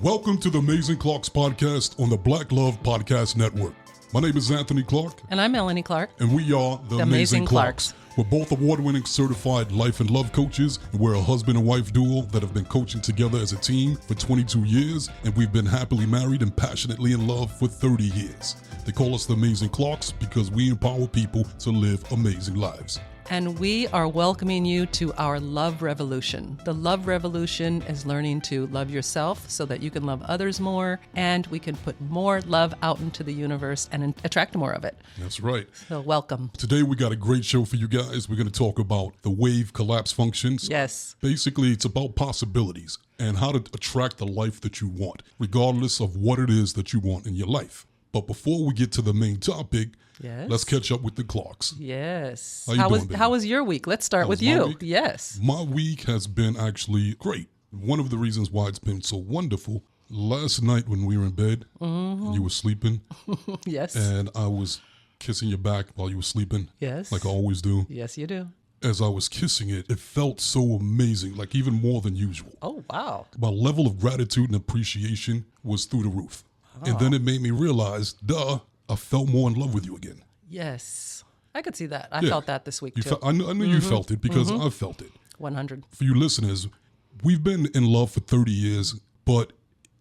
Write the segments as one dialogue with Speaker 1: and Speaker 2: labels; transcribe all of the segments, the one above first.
Speaker 1: Welcome to the Amazing Clarks podcast on the Black Love Podcast Network. My name is Anthony Clark.
Speaker 2: And I'm Melanie Clark.
Speaker 1: And we are the Amazing Clarks. We're both award-winning certified life and love coaches. And we're a husband and wife duo that have been coaching together as a team for 22 years. And we've been happily married and passionately in love for 30 years. They call us the Amazing Clarks because we empower people to live amazing lives.
Speaker 2: And we are welcoming you to our love revolution. The love revolution is learning to love yourself so that you can love others more, and we can put more love out into the universe and attract more of it.
Speaker 1: That's right.
Speaker 2: So welcome.
Speaker 1: Today we got a great show for you guys. We're going to talk about the wave collapse functions.
Speaker 2: Yes.
Speaker 1: Basically, it's about possibilities and how to attract the life that you want, regardless of what it is that you want in your life. But before we get to the main topic,
Speaker 2: yes,
Speaker 1: let's catch up with the Clarks.
Speaker 2: Yes.
Speaker 1: How
Speaker 2: was your week? Let's start with you. Yes.
Speaker 1: My week has been actually great. One of the reasons why it's been so wonderful, last night when we were in bed, and you were sleeping.
Speaker 2: Yes.
Speaker 1: And I was kissing your back while you were sleeping.
Speaker 2: Yes.
Speaker 1: Like I always do.
Speaker 2: Yes, you do.
Speaker 1: As I was kissing it, it felt so amazing, like even more than usual.
Speaker 2: Oh, wow.
Speaker 1: My level of gratitude and appreciation was through the roof. Oh. And then it made me realize, I felt more in love with you again.
Speaker 2: Yes. I could see that. I felt that this week, too.
Speaker 1: I knew you felt it because I felt it.
Speaker 2: 100.
Speaker 1: For you listeners, we've been in love for 30 years, but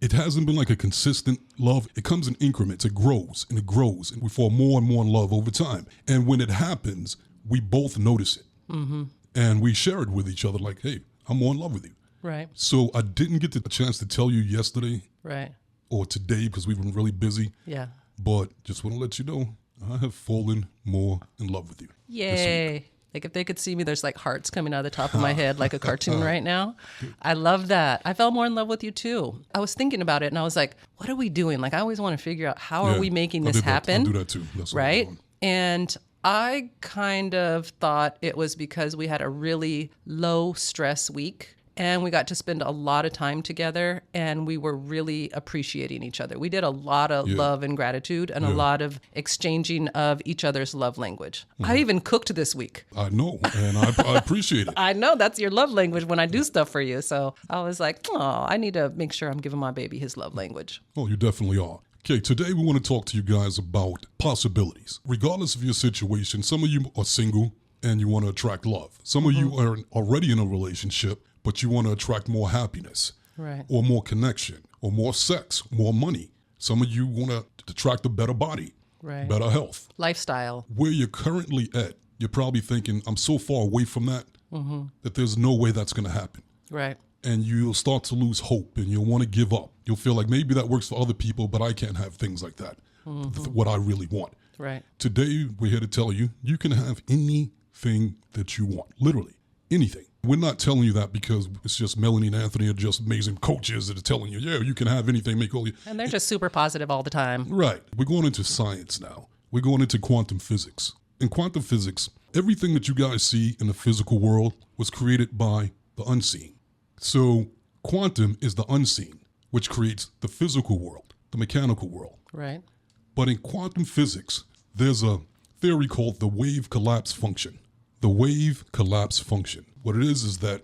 Speaker 1: it hasn't been like a consistent love. It comes in increments. It grows, and we fall more and more in love over time. And when it happens, we both notice it. Mm-hmm. And we share it with each other like, hey, I'm more in love with you.
Speaker 2: Right.
Speaker 1: So I didn't get the chance to tell you yesterday.
Speaker 2: Right.
Speaker 1: Or today because we've been really busy.
Speaker 2: Yeah.
Speaker 1: But just want to let you know, I have fallen more in love with you.
Speaker 2: Yay. Like if they could see me, there's like hearts coming out of the top of my head like a cartoon right now. I love that. I fell more in love with you too. I was thinking about it and I was like, what are we doing? Like I always want to figure out how are we making this happen?
Speaker 1: I do that too. That's
Speaker 2: right? And I kind of thought it was because we had a really low stress week. And we got to spend a lot of time together and we were really appreciating each other. We did a lot of love and gratitude and a lot of exchanging of each other's love language. I even cooked this week.
Speaker 1: I know, and I appreciate it.
Speaker 2: I know, that's your love language when I do stuff for you. So I was like, oh, I need to make sure I'm giving my baby his love language.
Speaker 1: Oh, you definitely are. Okay, today we want to talk to you guys about possibilities. Regardless of your situation, some of you are single and you want to attract love. Some of you are already in a relationship, but you want to attract more happiness,
Speaker 2: right,
Speaker 1: or more connection, or more sex, more money. Some of you want to attract a better body,
Speaker 2: right,
Speaker 1: better health.
Speaker 2: Lifestyle.
Speaker 1: Where you're currently at, you're probably thinking, I'm so far away from that, that there's no way that's going to happen.
Speaker 2: Right.
Speaker 1: And you'll start to lose hope, and you'll want to give up. You'll feel like maybe that works for other people, but I can't have things like that, what I really want.
Speaker 2: Right.
Speaker 1: Today, we're here to tell you, you can have anything that you want, literally anything. We're not telling you that because it's just Melanie and Anthony are just amazing coaches that are telling you, yeah, you can have anything, make all you.
Speaker 2: And they're just super positive all the time.
Speaker 1: Right. We're going into science now. We're going into quantum physics. In quantum physics, everything that you guys see in the physical world was created by the unseen. So quantum is the unseen, which creates the physical world, the mechanical world.
Speaker 2: Right.
Speaker 1: But in quantum physics, there's a theory called the wave collapse function. The wave collapse function. What it is that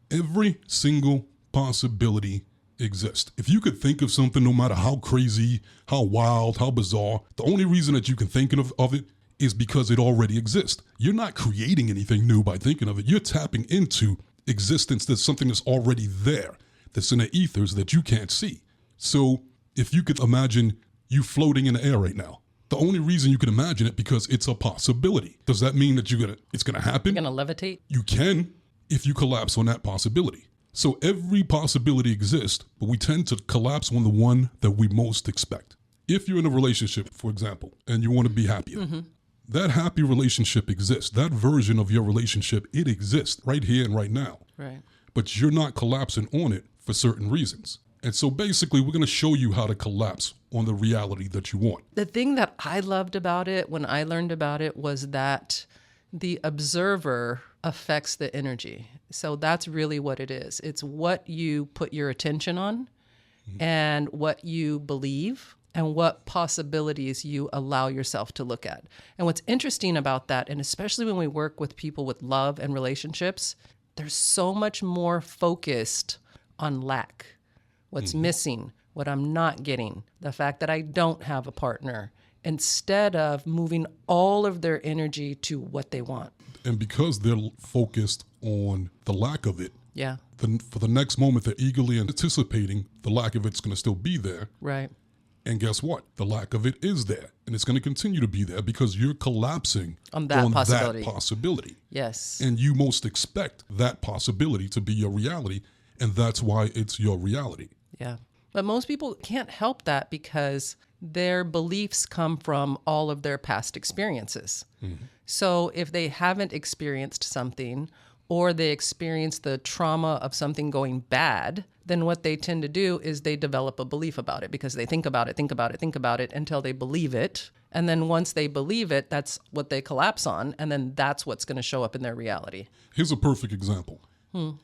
Speaker 1: every single possibility exists. If you could think of something, no matter how crazy, how wild, how bizarre, the only reason that you can think of it is because it already exists. You're not creating anything new by thinking of it. You're tapping into existence. That's something that's already there, that's in the ethers that you can't see. So if you could imagine you floating in the air right now, the only reason you can imagine it because it's a possibility. Does that mean that it's gonna happen?
Speaker 2: You're gonna levitate?
Speaker 1: You can if you collapse on that possibility. So every possibility exists, but we tend to collapse on the one that we most expect. If you're in a relationship, for example, and you want to be happier, that happy relationship exists. That version of your relationship, it exists right here and right now.
Speaker 2: Right.
Speaker 1: But you're not collapsing on it for certain reasons. And so basically, we're going to show you how to collapse on the reality that you want.
Speaker 2: The thing that I loved about it when I learned about it was that the observer affects the energy. So that's really what it is. It's what you put your attention on and what you believe and what possibilities you allow yourself to look at. And what's interesting about that, and especially when we work with people with love and relationships, they're so much more focused on lack, what's missing, what I'm not getting, the fact that I don't have a partner, instead of moving all of their energy to what they want.
Speaker 1: And because they're focused on the lack of it,
Speaker 2: Yeah.
Speaker 1: for the next moment, they're eagerly anticipating the lack of it's going to still be there.
Speaker 2: Right.
Speaker 1: And guess what? The lack of it is there. And it's going to continue to be there because you're collapsing
Speaker 2: On that possibility.
Speaker 1: that possibility.
Speaker 2: Yes.
Speaker 1: And you most expect that possibility to be your reality. And that's why it's your reality.
Speaker 2: Yeah. But most people can't help that because their beliefs come from all of their past experiences. Mm-hmm. So if they haven't experienced something, or they experience the trauma of something going bad, then what they tend to do is they develop a belief about it because they think about it until they believe it. And then once they believe it, that's what they collapse on. And then that's what's going to show up in their reality.
Speaker 1: Here's a perfect example.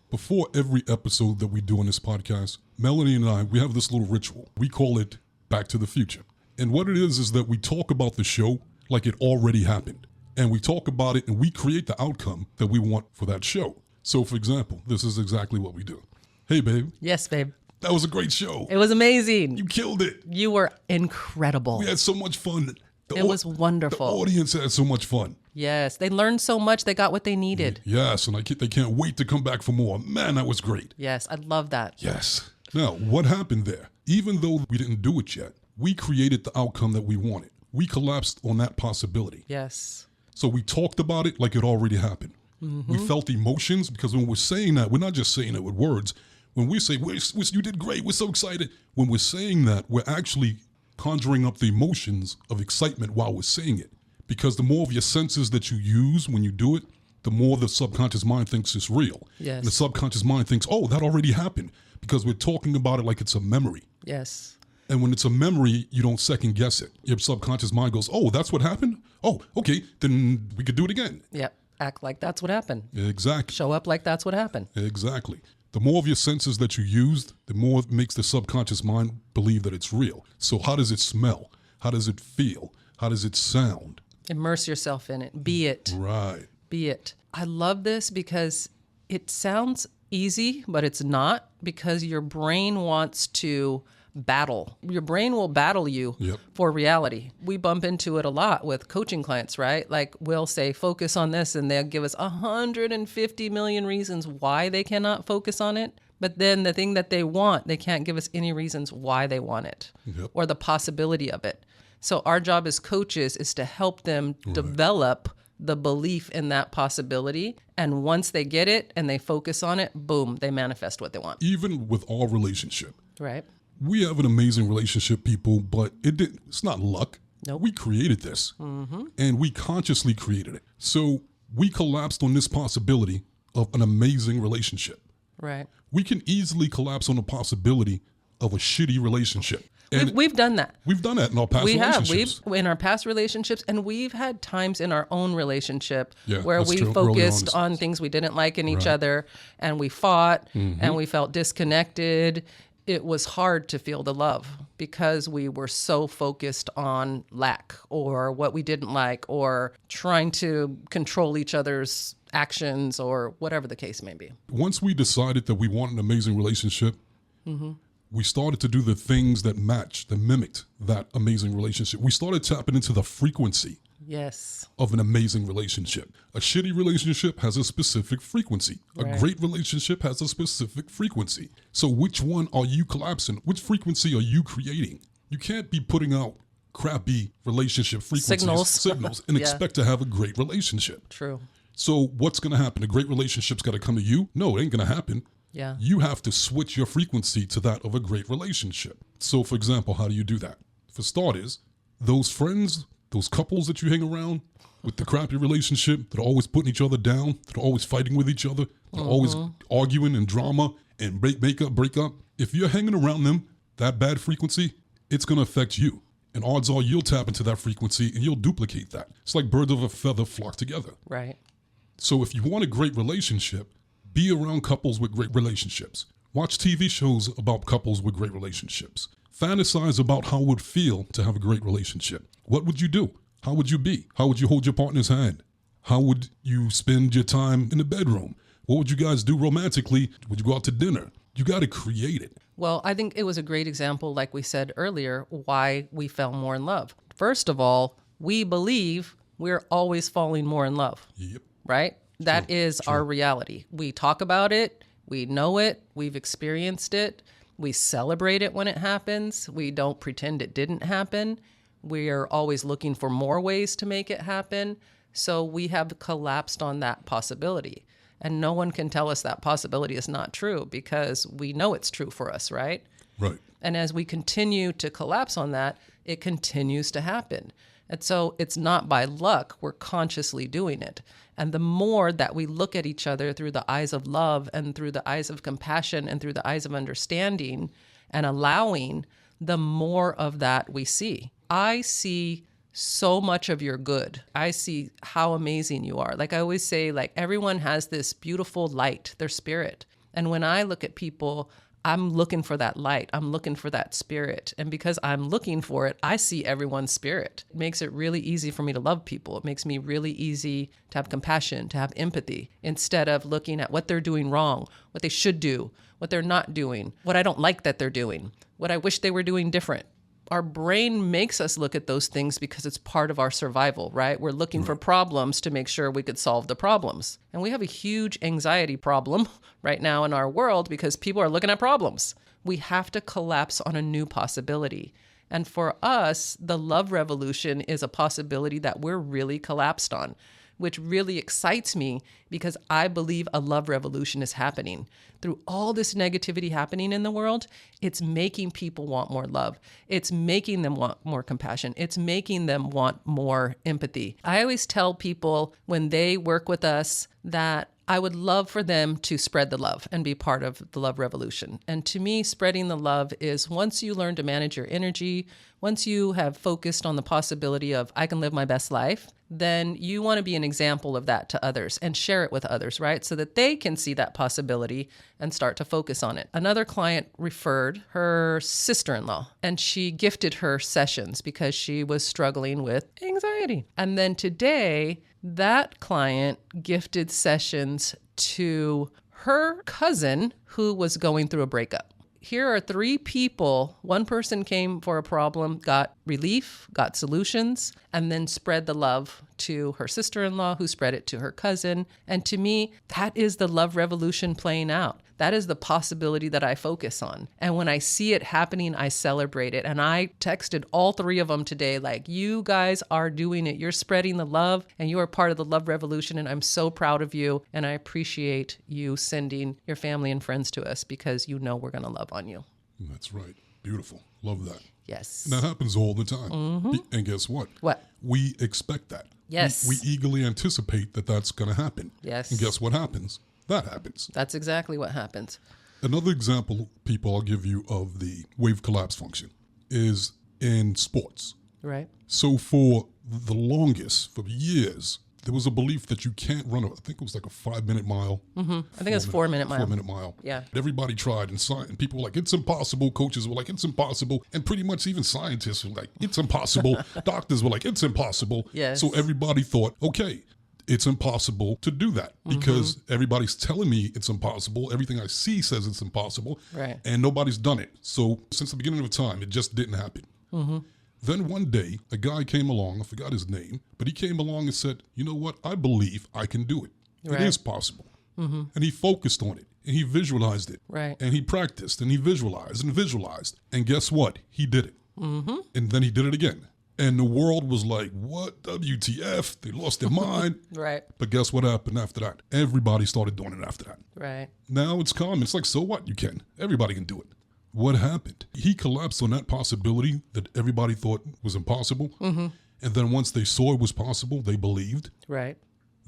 Speaker 1: Before every episode that we do on this podcast, Melanie and I, we have this little ritual. We call it Back to the Future. And what it is that we talk about the show like it already happened. And we talk about it and we create the outcome that we want for that show. So, for example, this is exactly what we do. Hey, babe.
Speaker 2: Yes, babe.
Speaker 1: That was a great show.
Speaker 2: It was amazing.
Speaker 1: You killed it.
Speaker 2: You were incredible.
Speaker 1: We had so much fun.
Speaker 2: It was wonderful.
Speaker 1: The audience had so much fun.
Speaker 2: Yes, they learned so much. They got what they needed.
Speaker 1: Yes, and they can't wait to come back for more. Man, that was great.
Speaker 2: Yes, I love that.
Speaker 1: Yes. Now, what happened there? Even though we didn't do it yet, we created the outcome that we wanted. We collapsed on that possibility.
Speaker 2: Yes.
Speaker 1: So we talked about it like it already happened. Mm-hmm. We felt emotions because when we're saying that, we're not just saying it with words. When we say, you did great, we're so excited. When we're saying that, we're actually conjuring up the emotions of excitement while we're saying it. Because the more of your senses that you use when you do it, the more the subconscious mind thinks it's real.
Speaker 2: Yes.
Speaker 1: And the subconscious mind thinks, oh, that already happened. Because we're talking about it like it's a memory.
Speaker 2: Yes.
Speaker 1: And when it's a memory, you don't second guess it. Your subconscious mind goes, oh, that's what happened? Oh, okay, then we could do it again.
Speaker 2: Yep. Act like that's what happened.
Speaker 1: Exactly.
Speaker 2: Show up like that's what happened.
Speaker 1: Exactly. The more of your senses that you used, the more it makes the subconscious mind believe that it's real. So how does it smell? How does it feel? How does it sound?
Speaker 2: Immerse yourself in it. Be it.
Speaker 1: Right.
Speaker 2: Be it. I love this because it sounds easy, but it's not, because your brain wants to battle. Your brain will battle you for reality. We bump into it a lot with coaching clients, right? Like we'll say, focus on this, and they'll give us 150 million reasons why they cannot focus on it. But then the thing that they want, they can't give us any reasons why they want it or the possibility of it. So our job as coaches is to help them develop the belief in that possibility. And once they get it and they focus on it, boom, they manifest what they want.
Speaker 1: Even with our relationship.
Speaker 2: Right.
Speaker 1: We have an amazing relationship, people, but it's not luck.
Speaker 2: Nope.
Speaker 1: We created this, and we consciously created it. So we collapsed on this possibility of an amazing relationship.
Speaker 2: Right.
Speaker 1: We can easily collapse on the possibility of a shitty relationship. And
Speaker 2: We've done that.
Speaker 1: We've done that in our past relationships.
Speaker 2: We've in our past relationships, and we've had times in our own relationship where
Speaker 1: that's
Speaker 2: we
Speaker 1: true.
Speaker 2: focused on things we didn't like in each other, and we fought, and we felt disconnected. It was hard to feel the love because we were so focused on lack or what we didn't like or trying to control each other's actions or whatever the case may be.
Speaker 1: Once we decided that we want an amazing relationship, we started to do the things that matched, that mimicked that amazing relationship. We started tapping into the frequency of an amazing relationship. A shitty relationship has a specific frequency.
Speaker 2: Right.
Speaker 1: A great relationship has a specific frequency. So which one are you collapsing? Which frequency are you creating? You can't be putting out crappy relationship frequencies, signals and expect to have a great relationship.
Speaker 2: True.
Speaker 1: So what's going to happen? A great relationship's got to come to you? No, it ain't going to happen.
Speaker 2: Yeah.
Speaker 1: You have to switch your frequency to that of a great relationship. So, for example, how do you do that? For starters, those friends, those couples that you hang around with the crappy relationship, that are always putting each other down, that are always fighting with each other, that are always arguing and drama and break up. If you're hanging around them, that bad frequency, it's going to affect you. And odds are you'll tap into that frequency and you'll duplicate that. It's like birds of a feather flock together.
Speaker 2: Right.
Speaker 1: So if you want a great relationship, be around couples with great relationships. Watch TV shows about couples with great relationships. Fantasize about how it would feel to have a great relationship. What would you do? How would you be? How would you hold your partner's hand? How would you spend your time in the bedroom? What would you guys do romantically? Would you go out to dinner? You got to create it.
Speaker 2: Well, I think it was a great example, like we said earlier, why we fell more in love. First of all, we believe we're always falling more in love,
Speaker 1: Yep.
Speaker 2: right? That is our reality. We talk about it. We know it. We've experienced it. We celebrate it when it happens. We don't pretend it didn't happen. We are always looking for more ways to make it happen. So we have collapsed on that possibility. And no one can tell us that possibility is not true because we know it's true for us, right?
Speaker 1: Right.
Speaker 2: And as we continue to collapse on that, it continues to happen. And so it's not by luck, we're consciously doing it. And the more that we look at each other through the eyes of love and through the eyes of compassion and through the eyes of understanding and allowing, the more of that we see. I see so much of your good. I see how amazing you are. Like I always say, like everyone has this beautiful light, their spirit. And when I look at people, I'm looking for that light. I'm looking for that spirit. And because I'm looking for it, I see everyone's spirit. It makes it really easy for me to love people. It makes me really easy to have compassion, to have empathy, instead of looking at what they're doing wrong, what they should do, what they're not doing, what I don't like that they're doing, what I wish they were doing different. Our brain makes us look at those things because it's part of our survival, right? We're looking for problems to make sure we could solve the problems. And we have a huge anxiety problem right now in our world because people are looking at problems. We have to collapse on a new possibility. And for us, the love revolution is a possibility that we're really collapsed on, which really excites me because I believe a love revolution is happening. Through all this negativity happening in the world, it's making people want more love. It's making them want more compassion. It's making them want more empathy. I always tell people when they work with us that I would love for them to spread the love and be part of the love revolution. And to me, spreading the love is once you learn to manage your energy, once you have focused on the possibility of I can live my best life, then you want to be an example of that to others and share it with others, right? So that they can see that possibility and start to focus on it. Another client referred her sister-in-law and she gifted her sessions because she was struggling with anxiety. And then today, that client gifted sessions to her cousin who was going through a breakup. Here are 3 people. One person came for a problem, got relief, got solutions, and then spread the love to her sister-in-law who spread it to her cousin. And to me, that is the love revolution playing out. That is the possibility that I focus on. And when I see it happening, I celebrate it. And I texted all 3 of them today, like, you guys are doing it. You're spreading the love and you are part of the love revolution. And I'm so proud of you. And I appreciate you sending your family and friends to us because you know we're going to love on you.
Speaker 1: That's right. Beautiful. Love that.
Speaker 2: Yes.
Speaker 1: And that happens all the time. Mm-hmm. And guess what?
Speaker 2: What?
Speaker 1: We expect that.
Speaker 2: Yes.
Speaker 1: We eagerly anticipate that that's going to happen.
Speaker 2: Yes.
Speaker 1: And guess what happens? That happens.
Speaker 2: That's exactly what happens.
Speaker 1: Another example, people, I'll give you of the wave collapse function is in sports.
Speaker 2: Right.
Speaker 1: So for the longest, for years, there was a belief that you can't run, I think it was like a 5-minute mile.
Speaker 2: Mm-hmm. I think it's 4-minute mile.
Speaker 1: 4-minute mile.
Speaker 2: Yeah.
Speaker 1: Everybody tried and people were like, it's impossible. Coaches were like, it's impossible. And pretty much even scientists were like, it's impossible. Doctors were like, it's impossible.
Speaker 2: Yes.
Speaker 1: So everybody thought, okay, it's impossible to do that because everybody's telling me it's impossible. Everything I see says it's impossible.
Speaker 2: Right.
Speaker 1: And nobody's done it. So since the beginning of time, it just didn't happen. Mm-hmm. Then one day, a guy came along, I forgot his name, but he came along and said, you know what? I believe I can do it.
Speaker 2: Right.
Speaker 1: It is possible. Mm-hmm. And he focused on it and he visualized it.
Speaker 2: Right.
Speaker 1: And he practiced and he visualized and visualized. And guess what? He did it. Mm-hmm. And then he did it again. And the world was like, what? WTF? They lost their mind.
Speaker 2: Right.
Speaker 1: But guess what happened after that? Everybody started doing it after that.
Speaker 2: Right.
Speaker 1: Now it's common. It's like, so what? You can. Everybody can do it. What happened? He collapsed on that possibility that everybody thought was impossible. Mm-hmm. And then once they saw it was possible, they believed.
Speaker 2: Right.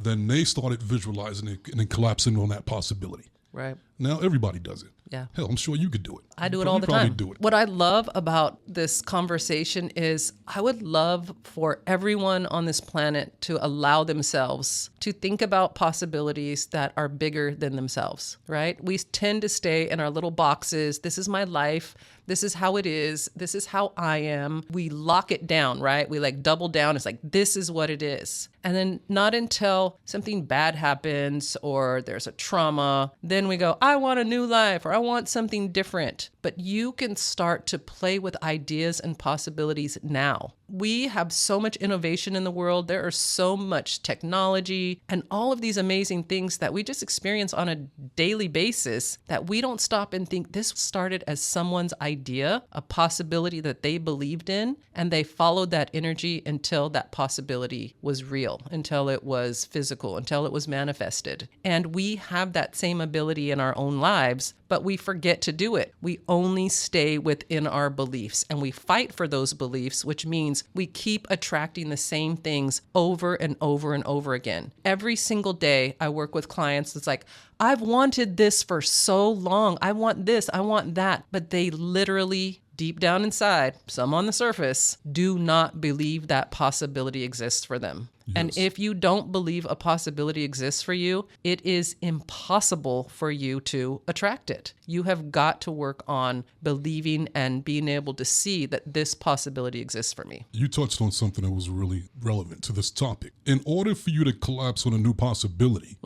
Speaker 1: Then they started visualizing it and then collapsing on that possibility.
Speaker 2: Right.
Speaker 1: Now everybody does it.
Speaker 2: Yeah.
Speaker 1: Hell, I'm sure you could do it.
Speaker 2: I do it all the time.
Speaker 1: Do it.
Speaker 2: What I love about this conversation is I would love for everyone on this planet to allow themselves to think about possibilities that are bigger than themselves, right? We tend to stay in our little boxes. This is my life. This is how it is. This is how I am. We lock it down, right? We like double down. It's like, this is what it is. And then not until something bad happens or there's a trauma, then we go, I want a new life or I want something different. But you can start to play with ideas and possibilities now. We have so much innovation in the world. There are so much technology and all of these amazing things that we just experience on a daily basis that we don't stop and think this started as someone's idea, a possibility that they believed in, and they followed that energy until that possibility was real, until it was physical, until it was manifested. And we have that same ability in our own lives, but we forget to do it. We only stay within our beliefs and we fight for those beliefs, which means we keep attracting the same things over and over and over again. Every single day I work with clients that's like, I've wanted this for so long. I want this, I want that. But they literally, deep down inside, some on the surface, do not believe that possibility exists for them. Yes. And if you don't believe a possibility exists for you, it is impossible for you to attract it. You have got to work on believing and being able to see that this possibility exists for me.
Speaker 1: You touched on something that was really relevant to this topic. In order for you to collapse on a new possibility,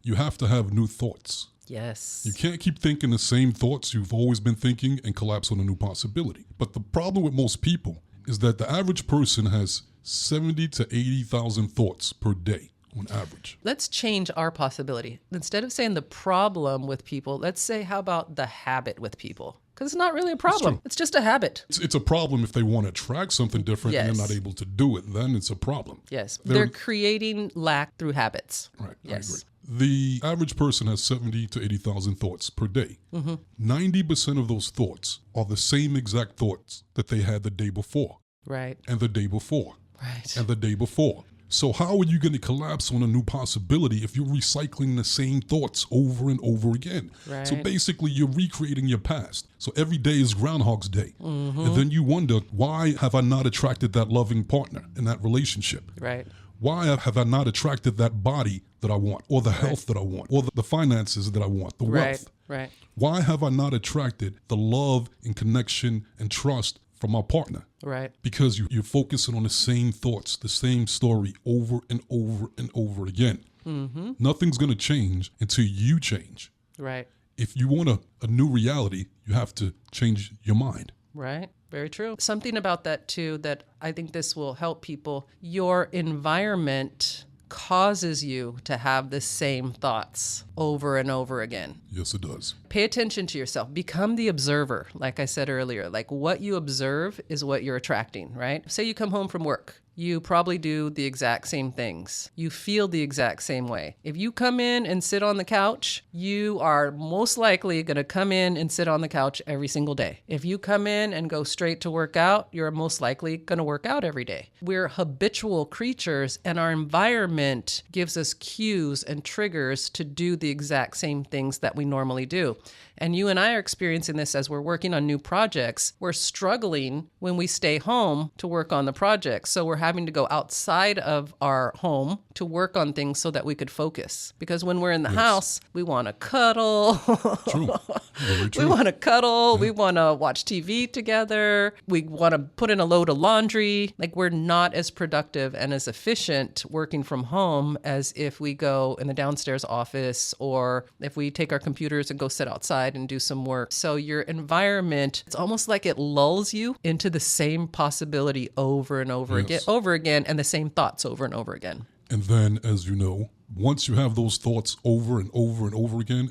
Speaker 1: you have to have new thoughts.
Speaker 2: Yes.
Speaker 1: You can't keep thinking the same thoughts you've always been thinking and collapse on a new possibility. But the problem with most people is that the average person has 70 to 80,000 thoughts per day on average.
Speaker 2: Let's change our possibility. Instead of saying the problem with people, let's say, how about the habit with people? Because it's not really a problem. It's just a habit.
Speaker 1: It's a problem if they want to attract something different and they're not able to do it. Then it's a problem.
Speaker 2: Yes. They're creating lack through habits.
Speaker 1: Right.
Speaker 2: Yes.
Speaker 1: I agree. The average person has 70 to 80,000 thoughts per day. 90% of those thoughts are the same exact thoughts that they had the day before.
Speaker 2: Right.
Speaker 1: And the day before.
Speaker 2: Right.
Speaker 1: And the day before. So how are you going to collapse on a new possibility if you're recycling the same thoughts over and over again?
Speaker 2: Right.
Speaker 1: So basically you're recreating your past. So every day is Groundhog's Day. And then you wonder, why have I not attracted that loving partner in that relationship?
Speaker 2: Right.
Speaker 1: Why have I not attracted that body that I want, or the health that I want, or the finances that I want, the wealth?
Speaker 2: Right.
Speaker 1: Why have I not attracted the love and connection and trust from my partner?
Speaker 2: Right.
Speaker 1: Because you're focusing on the same thoughts, the same story over and over and over again. Nothing's going to change until you change.
Speaker 2: Right.
Speaker 1: If you want a new reality, you have to change your mind.
Speaker 2: Right. Very true. Something about that too, that I think this will help people. Your environment causes you to have the same thoughts over and over again.
Speaker 1: Yes, it does.
Speaker 2: Pay attention to yourself. Become the observer. Like I said earlier, like what you observe is what you're attracting, right? Say you come home from work. You probably do the exact same things. You feel the exact same way. If you come in and sit on the couch, you are most likely going to come in and sit on the couch every single day. If you come in and go straight to work out, you're most likely going to work out every day. We're habitual creatures, and our environment gives us cues and triggers to do the exact same things that we normally do. And you and I are experiencing this as we're working on new projects. We're struggling when we stay home to work on the project. So we're having to go outside of our home to work on things so that we could focus. Because when we're in the house, we want to cuddle.
Speaker 1: True. Very true.
Speaker 2: We want to cuddle. Yeah. We want to watch TV together. We want to put in a load of laundry. Like, we're not as productive and as efficient working from home as if we go in the downstairs office, or if we take our computers and go sit outside and do some work. So your environment, it's almost like it lulls you into the same possibility over and over again, and the same thoughts over and over again.
Speaker 1: And then, as you know, once you have those thoughts over and over and over again,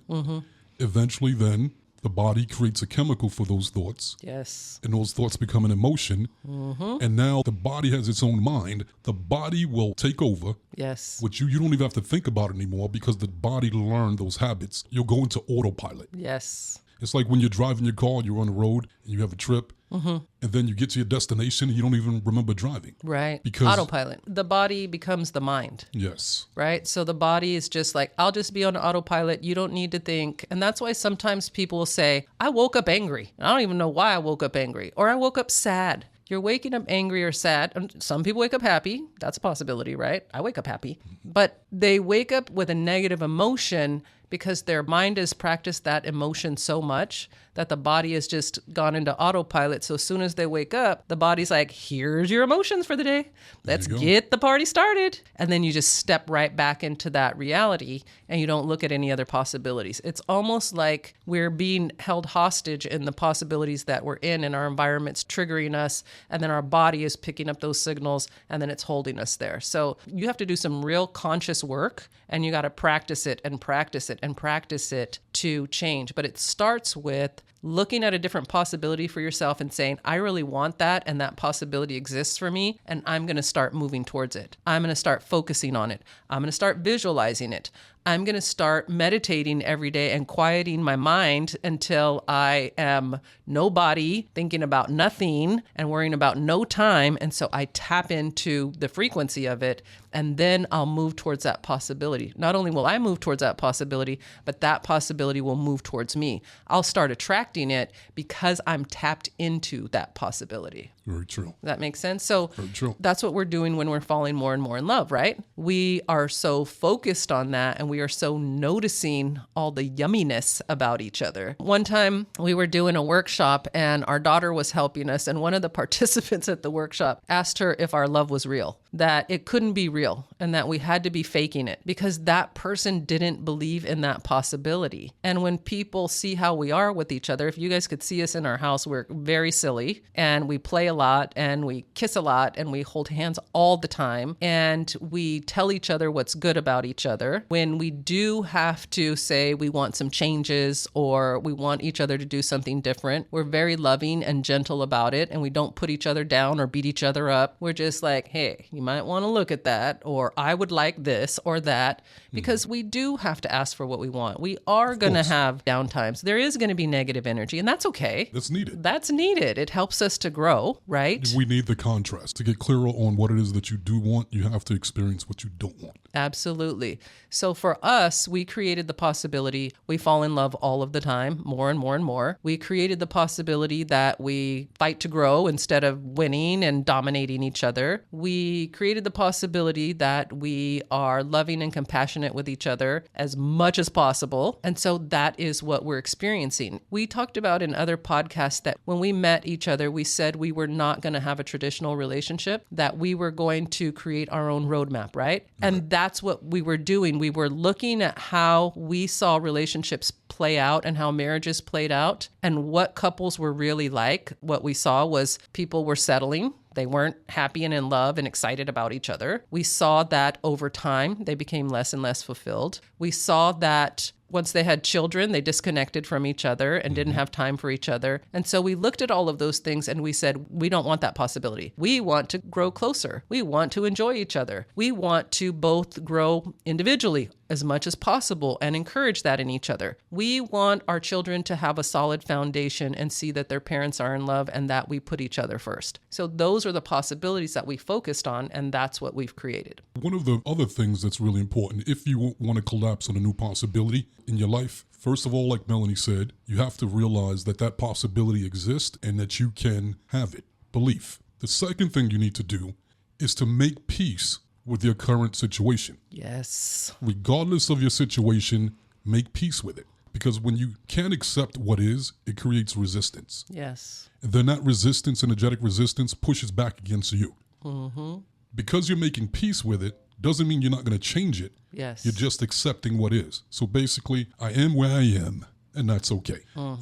Speaker 1: eventually then the body creates a chemical for those thoughts.
Speaker 2: Yes.
Speaker 1: And those thoughts become an emotion. And now the body has its own mind. The body will take over.
Speaker 2: Yes.
Speaker 1: Which you don't even have to think about it anymore, because the body learned those habits. You'll go into autopilot.
Speaker 2: Yes.
Speaker 1: It's like when you're driving your car, you're on the road and you have a trip, and then you get to your destination and you don't even remember driving.
Speaker 2: Right.
Speaker 1: Because
Speaker 2: autopilot. The body becomes the mind.
Speaker 1: Yes.
Speaker 2: Right? So the body is just like, I'll just be on autopilot. You don't need to think. And that's why sometimes people will say, I woke up angry. I don't even know why I woke up angry. Or I woke up sad. You're waking up angry or sad. And some people wake up happy. That's a possibility, right? I wake up happy. But they wake up with a negative emotion because their mind has practiced that emotion so much that the body has just gone into autopilot. So as soon as they wake up, the body's like, here's your emotions for the day. Let's get the party started. And then you just step right back into that reality and you don't look at any other possibilities. It's almost like we're being held hostage in the possibilities that we're in, and our environment's triggering us, and then our body is picking up those signals, and then it's holding us there. So you have to do some real conscious work, and you got to practice it and practice it and practice it to change. But it starts with looking at a different possibility for yourself and saying, I really want that, and that possibility exists for me, and I'm going to start moving towards it. I'm going to start focusing on it. I'm going to start visualizing it. I'm going to start meditating every day and quieting my mind until I am nobody, thinking about nothing and worrying about no time. And so I tap into the frequency of it, and then I'll move towards that possibility. Not only will I move towards that possibility, but that possibility will move towards me. I'll start attracting it because I'm tapped into that possibility.
Speaker 1: Very true.
Speaker 2: Does that make sense? So
Speaker 1: Very true.
Speaker 2: that's what we're doing when we're falling more and more in love, right? We are so focused on that, and we are so noticing all the yumminess about each other. One time we were doing a workshop and our daughter was helping us, and one of the participants at the workshop asked her if our love was real, that it couldn't be real and that we had to be faking it because that person didn't believe in that possibility. And when people see how we are with each other, if you guys could see us in our house, we're very silly and we play a lot and we kiss a lot and we hold hands all the time and we tell each other what's good about each other. When we do have to say we want some changes or we want each other to do something different, we're very loving and gentle about it, and we don't put each other down or beat each other up. We're just like, hey, you might want to look at that, or I would like this or that, because we do have to ask for what we want. We are going to have downtimes. There is going to be negative energy, and that's okay.
Speaker 1: That's needed.
Speaker 2: That's needed. It helps us to grow, right?
Speaker 1: We need the contrast. To get clearer on what it is that you do want, you have to experience what you don't want.
Speaker 2: Absolutely. So for us, we created the possibility we fall in love all of the time, more and more and more. We created the possibility that we fight to grow instead of winning and dominating each other. We created the possibility that we are loving and compassionate with each other as much as possible. And so that is what we're experiencing. We talked about in other podcasts that when we met each other, we said we were not going to have a traditional relationship, that we were going to create our own roadmap, right? And that's what we were doing. We were looking at how we saw relationships play out and how marriages played out and what couples were really like. What we saw was people were settling. They weren't happy and in love and excited about each other. We saw that over time, they became less and less fulfilled. We saw that once they had children, they disconnected from each other and didn't have time for each other. And so we looked at all of those things and we said, we don't want that possibility. We want to grow closer. We want to enjoy each other. We want to both grow individually as much as possible and encourage that in each other. We want our children to have a solid foundation and see that their parents are in love and that we put each other first. So those are the possibilities that we focused on, and that's what we've created.
Speaker 1: One of the other things that's really important, if you want to collapse on a new possibility in your life, first of all, like Melanie said, you have to realize that that possibility exists and that you can have it. Belief. The second thing you need to do is to make peace with your current situation.
Speaker 2: Yes.
Speaker 1: Regardless of your situation, make peace with it. Because when you can't accept what is, it creates resistance.
Speaker 2: Yes.
Speaker 1: And then that resistance, energetic resistance, pushes back against you.
Speaker 2: Mm-hmm.
Speaker 1: Because you're making peace with it, doesn't mean you're not going to change it.
Speaker 2: Yes.
Speaker 1: You're just accepting what is. So basically, I am where I am, and that's okay.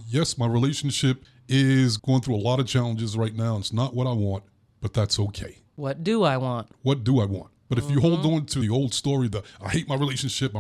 Speaker 1: Yes, my relationship is going through a lot of challenges right now. It's not what I want, but that's okay.
Speaker 2: What do I want?
Speaker 1: What do I want? But if you hold on to the old story, I hate my relationship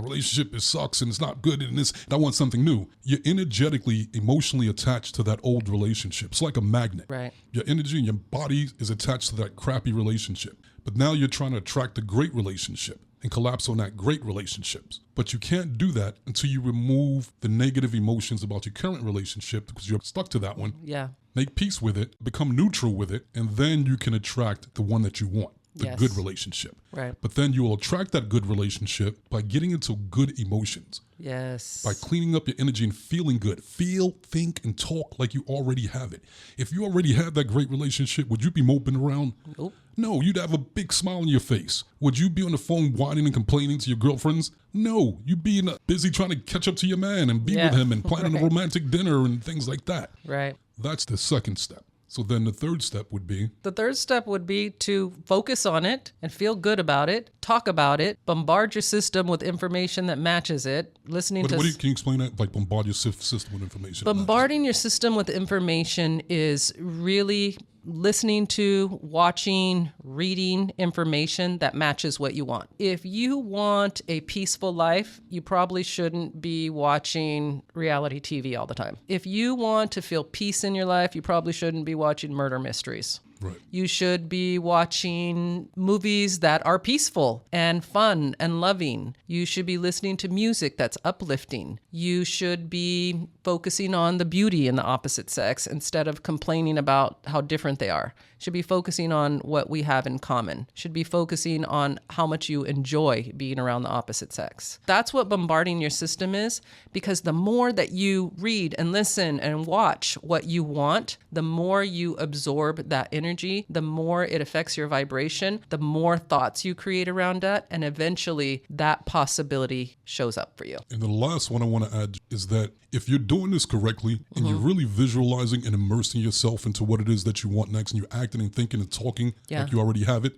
Speaker 1: is sucks and it's not good and this, and I want something new, you're energetically, emotionally attached to that old relationship. It's like a magnet.
Speaker 2: Right.
Speaker 1: Your energy and your body is attached to that crappy relationship. But now you're trying to attract a great relationship and collapse on that great relationships. But you can't do that until you remove the negative emotions about your current relationship because you're stuck to that one.
Speaker 2: Yeah.
Speaker 1: Make peace with it, become neutral with it, and then you can attract the one that you want. The
Speaker 2: Yes.
Speaker 1: good relationship.
Speaker 2: Right.
Speaker 1: But then you will attract that good relationship by getting into good emotions,
Speaker 2: Yes.
Speaker 1: by cleaning up your energy and feeling good. Feel, think, and talk like you already have it. If you already had that great relationship, would you be moping around?
Speaker 2: Nope.
Speaker 1: No, you'd have a big smile on your face. Would you be on the phone whining and complaining to your girlfriends? No, you'd be busy trying to catch up to your man and be with him and planning a romantic dinner and things like that.
Speaker 2: Right.
Speaker 1: That's the second step. So then the third step would be?
Speaker 2: The third step would be to focus on it and feel good about it, talk about it, bombard your system with information that matches it, listening to...
Speaker 1: Can you explain that? Like bombard your system with information?
Speaker 2: Bombarding your system with information is really listening to, watching, reading information that matches what you want. If you want a peaceful life, you probably shouldn't be watching reality TV all the time. If you want to feel peace in your life, you probably shouldn't be watching murder mysteries.
Speaker 1: Right.
Speaker 2: You should be watching movies that are peaceful and fun and loving. You should be listening to music that's uplifting. You should be focusing on the beauty in the opposite sex instead of complaining about how different they are. Should be focusing on what we have in common. Should be focusing on how much you enjoy being around the opposite sex. That's what bombarding your system is, because the more that you read and listen and watch what you want, the more you absorb that energy, the more it affects your vibration, the more thoughts you create around that, and eventually that possibility shows up for you.
Speaker 1: And the last one I want to add is that if you're doing this correctly and you're really visualizing and immersing yourself into what it is that you want next, and you're acting and thinking and talking like you already have it,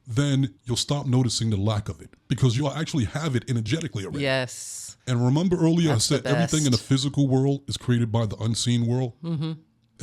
Speaker 1: then you'll stop noticing the lack of it because you'll actually have it energetically already.
Speaker 2: Yes.
Speaker 1: And remember earlier I said everything in the physical world is created by the unseen world.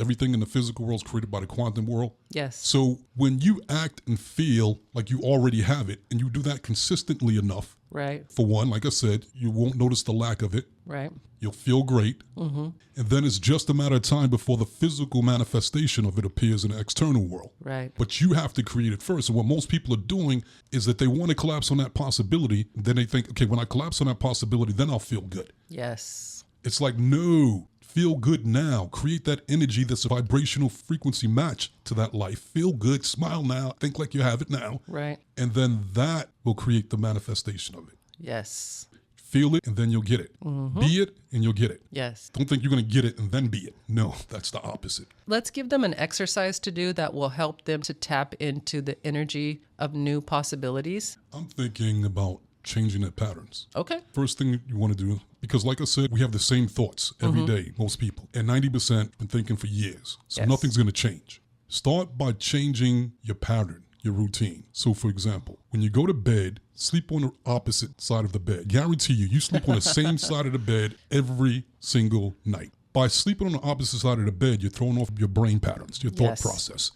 Speaker 1: Everything in the physical world is created by the quantum world.
Speaker 2: Yes.
Speaker 1: So when you act and feel like you already have it, and you do that consistently enough,
Speaker 2: right.
Speaker 1: For one, like I said, you won't notice the lack of it.
Speaker 2: Right.
Speaker 1: You'll feel great. And then it's just a matter of time before the physical manifestation of it appears in the external world.
Speaker 2: Right.
Speaker 1: But you have to create it first. And what most people are doing is that they want to collapse on that possibility. Then they think, okay, when I collapse on that possibility, then I'll feel good.
Speaker 2: Yes.
Speaker 1: It's like, no, feel good now. Create that energy that's a vibrational frequency match to that life. Feel good, smile now, think like you have it now.
Speaker 2: Right.
Speaker 1: And then that will create the manifestation of it.
Speaker 2: Yes.
Speaker 1: Feel it and then you'll get it. Be it and you'll get it.
Speaker 2: Yes.
Speaker 1: Don't think you're going to get it and then be it. No, that's the opposite.
Speaker 2: Let's give them an exercise to do that will help them to tap into the energy of new possibilities.
Speaker 1: I'm thinking about changing their patterns.
Speaker 2: Okay.
Speaker 1: First thing you want to do, because like I said, we have the same thoughts every day, most people. And 90% been thinking for years. So nothing's going to change. Start by changing your pattern, your routine. So for example, when you go to bed, sleep on the opposite side of the bed. Guarantee you sleep on the same side of the bed every single night. By sleeping on the opposite side of the bed, you're throwing off your brain patterns, your thought process.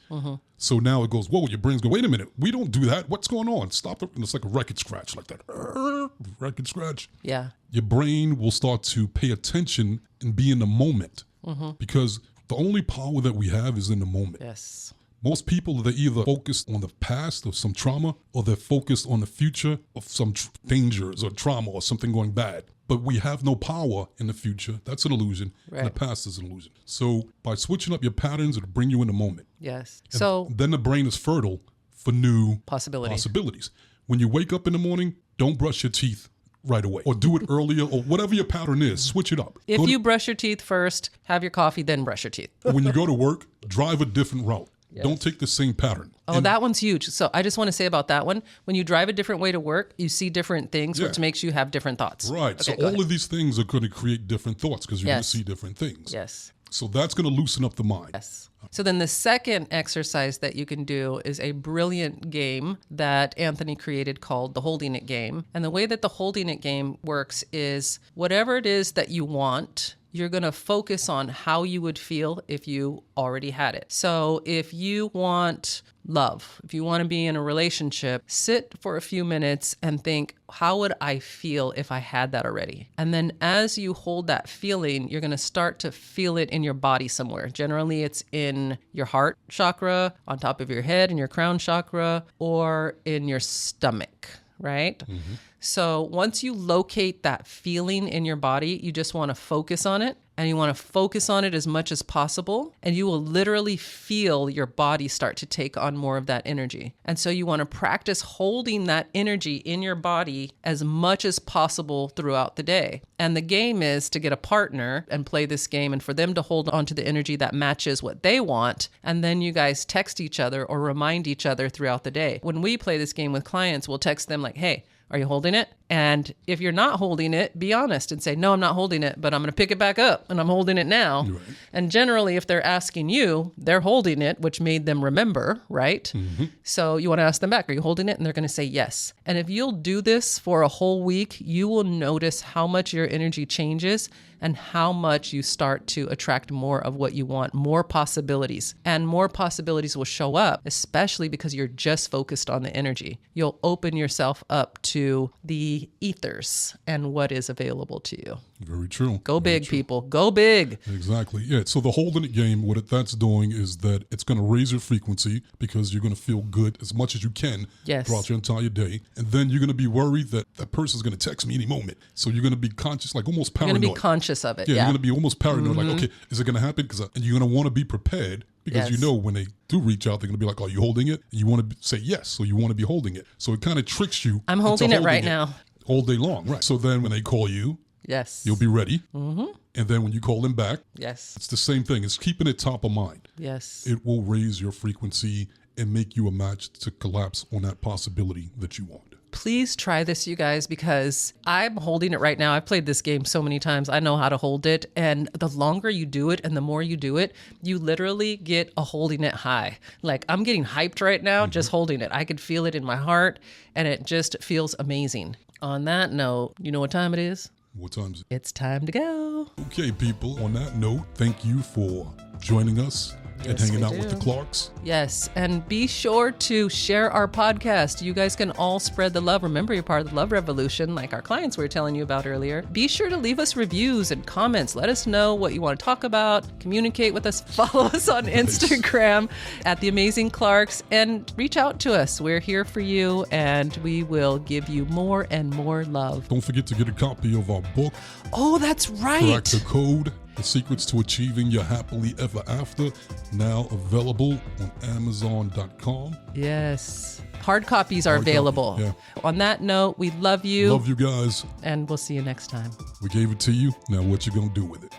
Speaker 1: So now it goes, whoa, your brain's going, wait a minute, we don't do that. What's going on? Stop it. And it's like a record scratch, like that. Record scratch.
Speaker 2: Yeah.
Speaker 1: Your brain will start to pay attention and be in the moment because the only power that we have is in the moment.
Speaker 2: Yes.
Speaker 1: Most people, they're either focused on the past or some trauma, or they're focused on the future of some dangers or trauma or something going bad. But we have no power in the future. That's an illusion.
Speaker 2: Right.
Speaker 1: And the past is an illusion. So by switching up your patterns, it'll bring you in the moment.
Speaker 2: Yes.
Speaker 1: And
Speaker 2: So
Speaker 1: then the brain is fertile for new
Speaker 2: possibilities.
Speaker 1: When you wake up in the morning, don't brush your teeth right away, or do it earlier, or whatever your pattern is, switch it up.
Speaker 2: If you brush your teeth first, have your coffee, then brush your teeth.
Speaker 1: When you go to work, drive a different route. Don't take the same pattern.
Speaker 2: Oh, that one's huge. So I just want to say about that one, when you drive a different way to work, you see different things, which makes you have different thoughts.
Speaker 1: Right.
Speaker 2: Okay,
Speaker 1: So all of these things are going to create different thoughts because you're going to see different things.
Speaker 2: Yes.
Speaker 1: So that's going to loosen up the mind.
Speaker 2: Yes. So then the second exercise that you can do is a brilliant game that Anthony created called the Holding It Game. And the way that the Holding It Game works is whatever it is that you want, you're going to focus on how you would feel if you already had it. So if you want love, if you want to be in a relationship, sit for a few minutes and think, how would I feel if I had that already? And then as you hold that feeling, you're going to start to feel it in your body somewhere. Generally, it's in your heart chakra, on top of your head, in your crown chakra, or in your stomach, right? So once you locate that feeling in your body, you just want to focus on it and you want to focus on it as much as possible. And you will literally feel your body start to take on more of that energy. And so you want to practice holding that energy in your body as much as possible throughout the day. And the game is to get a partner and play this game and for them to hold on to the energy that matches what they want. And then you guys text each other or remind each other throughout the day. When we play this game with clients, we'll text them like, hey, are you holding it? And if you're not holding it, be honest and say, no, I'm not holding it, but I'm going to pick it back up and I'm holding it now. Right. And generally, if they're asking you, they're holding it, which made them remember, right? Mm-hmm. So you want to ask them back, are you holding it? And they're going to say yes. And if you'll do this for a whole week, you will notice how much your energy changes and how much you start to attract more of what you want, more possibilities. And more possibilities will show up, especially because you're just focused on the energy. You'll open yourself up to the ethers and what is available to you.
Speaker 1: Very true.
Speaker 2: Go big, people. Go big.
Speaker 1: Exactly. Yeah. So the holding it game, what that's doing is that it's going to raise your frequency because you're going to feel good as much as you can throughout your entire day. And then you're going to be worried that that person's going to text me any moment. So you're going to be conscious, like almost paranoid.
Speaker 2: You're going to be conscious of it.
Speaker 1: Yeah. You're going to be almost paranoid. Like, okay, is it going to happen? And you're going to want to be prepared because you know when they do reach out, they're going to be like, are you holding it? And you want to say yes. So you want to be holding it. So it kind of tricks you.
Speaker 2: I'm holding it right now.
Speaker 1: All day long. Right. So then when they call you, you'll be ready. Mm-hmm. And then when you call them back, it's the same thing. It's keeping it top of mind.
Speaker 2: Yes.
Speaker 1: It will raise your frequency and make you a match to collapse on that possibility that you want.
Speaker 2: Please try this, you guys, because I'm holding it right now. I've played this game so many times. I know how to hold it. And the longer you do it and the more you do it, you literally get a holding it high. Like I'm getting hyped right now just holding it. I could feel it in my heart and it just feels amazing. On that note, you know what time it is?
Speaker 1: What time is it?
Speaker 2: It's time to go.
Speaker 1: Okay, people. On that note, thank you for joining us and hanging out with the Clarks.
Speaker 2: Yes, and be sure to share our podcast. You guys can all spread the love. Remember, you're part of the love revolution, like our clients were telling you about earlier. Be sure to leave us reviews and comments. Let us know what you want to talk about. Communicate with us. Follow us on Instagram at The Amazing Clarks and reach out to us. We're here for you, and we will give you more and more love.
Speaker 1: Don't forget to get a copy of our book.
Speaker 2: Oh, that's right.
Speaker 1: Crack the Code. The Secrets to Achieving Your Happily Ever After, now available on Amazon.com.
Speaker 2: Yes. Hard copies are available. On that note, we love you.
Speaker 1: Love you guys.
Speaker 2: And we'll see you next time.
Speaker 1: We gave it to you. Now what you going to do with it?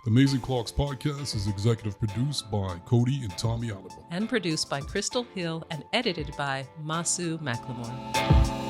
Speaker 1: Amazing Clarks Podcast is executive produced by Cody and Tommy Oliver.
Speaker 2: And produced by Crystal Hill and edited by Masu McLemore.